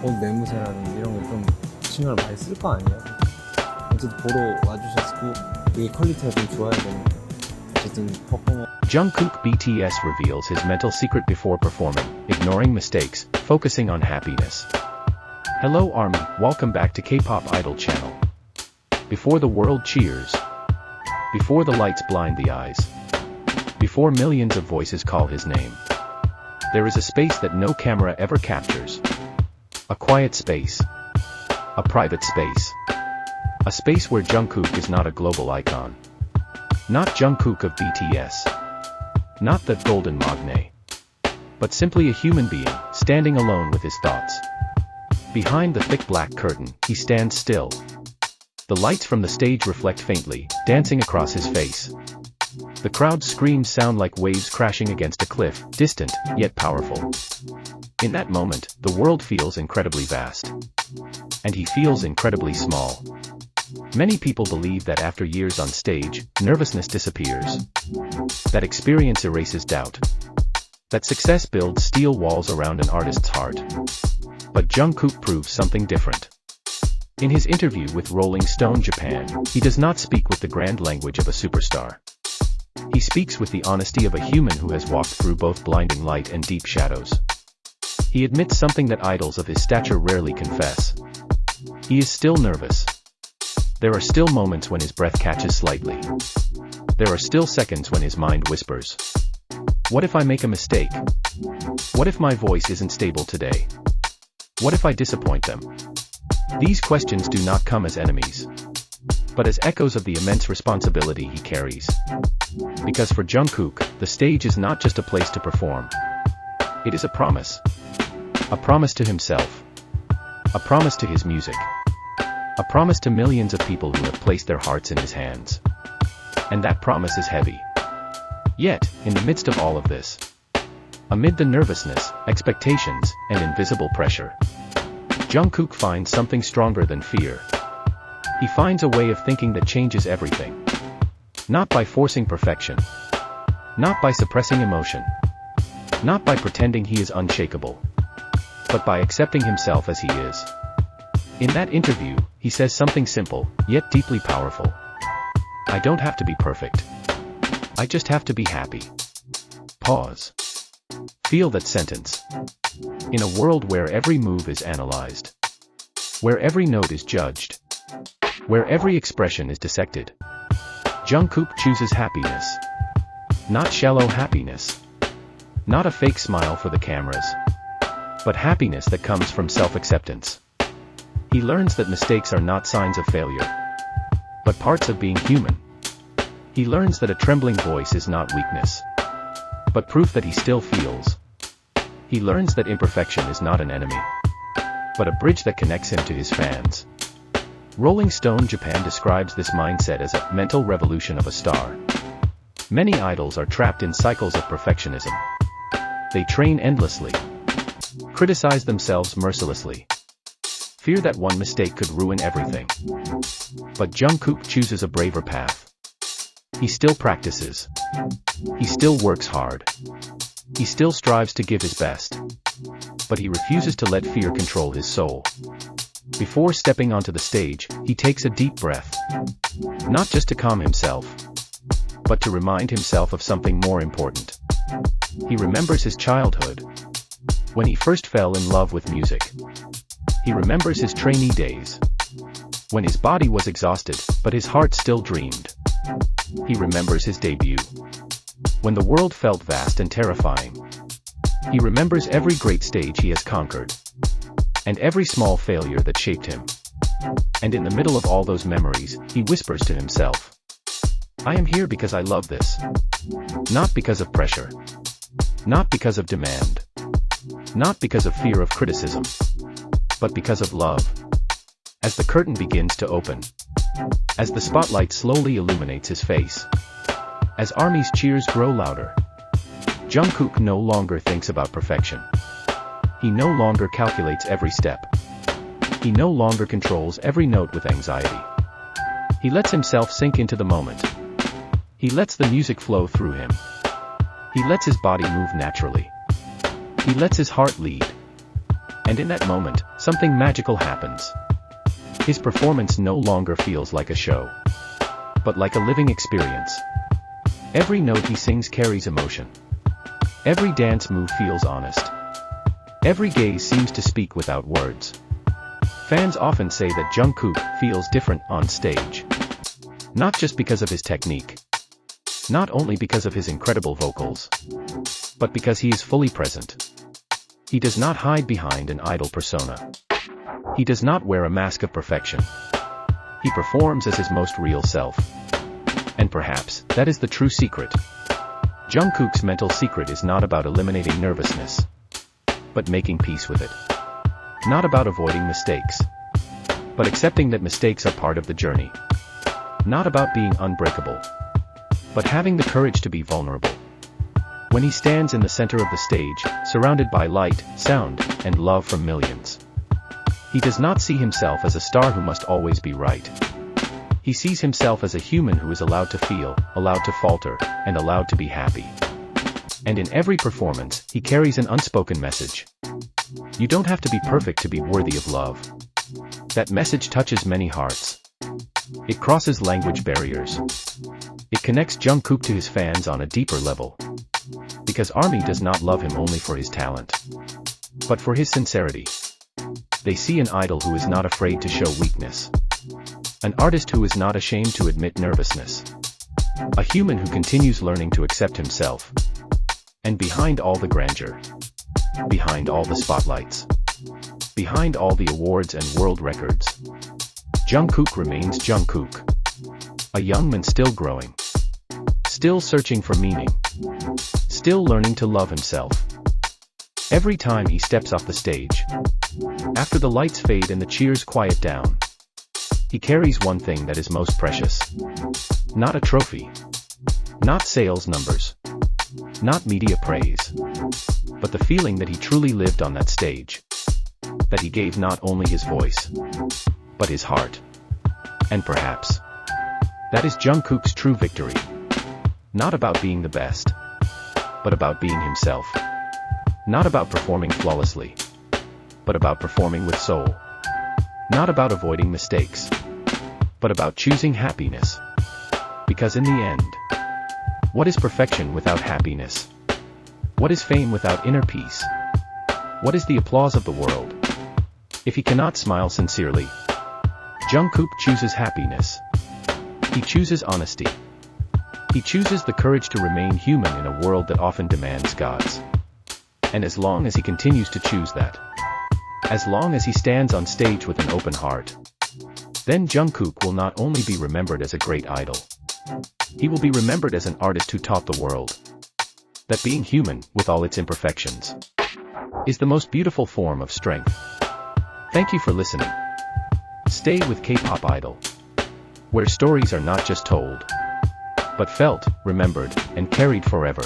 옷 매무새라든지 이런 거 좀 신경을 많이 쓸 거 아니에요? 어쨌든 보러 와주셨고 되게 퀄리티가 좀 좋아야 되는데 어쨌든 퍼포먼 Jungkook BTS reveals his mental secret before performing, ignoring mistakes, focusing on happiness. Hello ARMY, welcome back to Kpop Idol channel. Before the world cheers, before the lights blind the eyes, before millions of voices call his name, there is a space that no camera ever captures. A quiet space. A private space. A space where Jungkook is not a global icon. Not Jungkook of BTS. Not the golden magne. But simply a human being, standing alone with his thoughts. Behind the thick black curtain, he stands still. The lights from the stage reflect faintly, dancing across his face. The crowd's screams sound like waves crashing against a cliff, distant, yet powerful. In that moment, the world feels incredibly vast. And he feels incredibly small. Many people believe that after years on stage, nervousness disappears. That experience erases doubt. That success builds steel walls around an artist's heart. But Jungkook proves something different. In his interview with Rolling Stone Japan, he does not speak with the grand language of a superstar. He speaks with the honesty of a human who has walked through both blinding light and deep shadows. He admits something that idols of his stature rarely confess. He is still nervous. There are still moments when his breath catches slightly. There are still seconds when his mind whispers, "What if I make a mistake? What if my voice isn't stable today? What if I disappoint them?" These questions do not come as enemies, but as echoes of the immense responsibility he carries. Because for Jungkook, the stage is not just a place to perform. It is a promise. A promise to himself. A promise to his music. A promise to millions of people who have placed their hearts in his hands. And that promise is heavy. Yet, in the midst of all of this, amid the nervousness, expectations, and invisible pressure, Jungkook finds something stronger than fear. He finds a way of thinking that changes everything. Not by forcing perfection. Not by suppressing emotion. Not by pretending he is unshakable. But by accepting himself as he is. In that interview, he says something simple, yet deeply powerful. I don't have to be perfect. I just have to be happy. Pause. Feel that sentence. In a world where every move is analyzed, where every note is judged, where every expression is dissected, Jungkook chooses happiness. Not shallow happiness. Not a fake smile for the cameras. But happiness that comes from self-acceptance. He learns that mistakes are not signs of failure, but parts of being human. He learns that a trembling voice is not weakness, but proof that he still feels. He learns that imperfection is not an enemy, but a bridge that connects him to his fans. Rolling Stone Japan describes this mindset as a mental revolution of a star. Many idols are trapped in cycles of perfectionism. They train endlessly, criticize themselves mercilessly, fear that one mistake could ruin everything. But Jungkook chooses a braver path. He still practices. He still works hard. He still strives to give his best. But he refuses to let fear control his soul. Before stepping onto the stage, he takes a deep breath. Not just to calm himself, but to remind himself of something more important. He remembers his childhood, when he first fell in love with music. He remembers his trainee days, when his body was exhausted, but his heart still dreamed. He remembers his debut, when the world felt vast and terrifying. He remembers every great stage he has conquered, and every small failure that shaped him. And in the middle of all those memories, he whispers to himself, I am here because I love this. Not because of pressure. Not because of demand. Not because of fear of criticism. But because of love. As the curtain begins to open, as the spotlight slowly illuminates his face, as ARMY's cheers grow louder, Jungkook no longer thinks about perfection. He no longer calculates every step. He no longer controls every note with anxiety. He lets himself sink into the moment. He lets the music flow through him. He lets his body move naturally. He lets his heart lead. And in that moment, something magical happens. His performance no longer feels like a show, but like a living experience. Every note he sings carries emotion. Every dance move feels honest. Every gaze seems to speak without words. Fans often say that Jungkook feels different on stage. Not just because of his technique. Not only because of his incredible vocals. But because he is fully present. He does not hide behind an idol persona. He does not wear a mask of perfection. He performs as his most real self. And perhaps, that is the true secret. Jungkook's mental secret is not about eliminating nervousness, but making peace with it. Not about avoiding mistakes, but accepting that mistakes are part of the journey. Not about being unbreakable, but having the courage to be vulnerable. When he stands in the center of the stage, surrounded by light, sound, and love from millions, he does not see himself as a star who must always be right. He sees himself as a human who is allowed to feel, allowed to falter, and allowed to be happy. And in every performance, he carries an unspoken message. You don't have to be perfect to be worthy of love. That message touches many hearts. It crosses language barriers. It connects Jungkook to his fans on a deeper level. Because ARMY does not love him only for his talent, but for his sincerity. They see an idol who is not afraid to show weakness. An artist who is not ashamed to admit nervousness. A human who continues learning to accept himself. And behind all the grandeur, behind all the spotlights, behind all the awards and world records, Jungkook remains Jungkook. A young man still growing. Still searching for meaning. Still learning to love himself. Every time he steps off the stage, after the lights fade and the cheers quiet down, he carries one thing that is most precious. Not a trophy. Not sales numbers. Not media praise. But the feeling that he truly lived on that stage. That he gave not only his voice, but his heart. And perhaps, that is Jungkook's true victory. Not about being the best, but about being himself. Not about performing flawlessly, but about performing with soul. Not about avoiding mistakes, but about choosing happiness. Because in the end, what is perfection without happiness? What is fame without inner peace? What is the applause of the world if he cannot smile sincerely? Jungkook chooses happiness. He chooses honesty. He chooses the courage to remain human in a world that often demands gods. And as long as he continues to choose that, as long as he stands on stage with an open heart, then Jungkook will not only be remembered as a great idol, he will be remembered as an artist who taught the world that being human, with all its imperfections, is the most beautiful form of strength. Thank you for listening. Stay with K-pop Idol, where stories are not just told, but felt, remembered, and carried forever.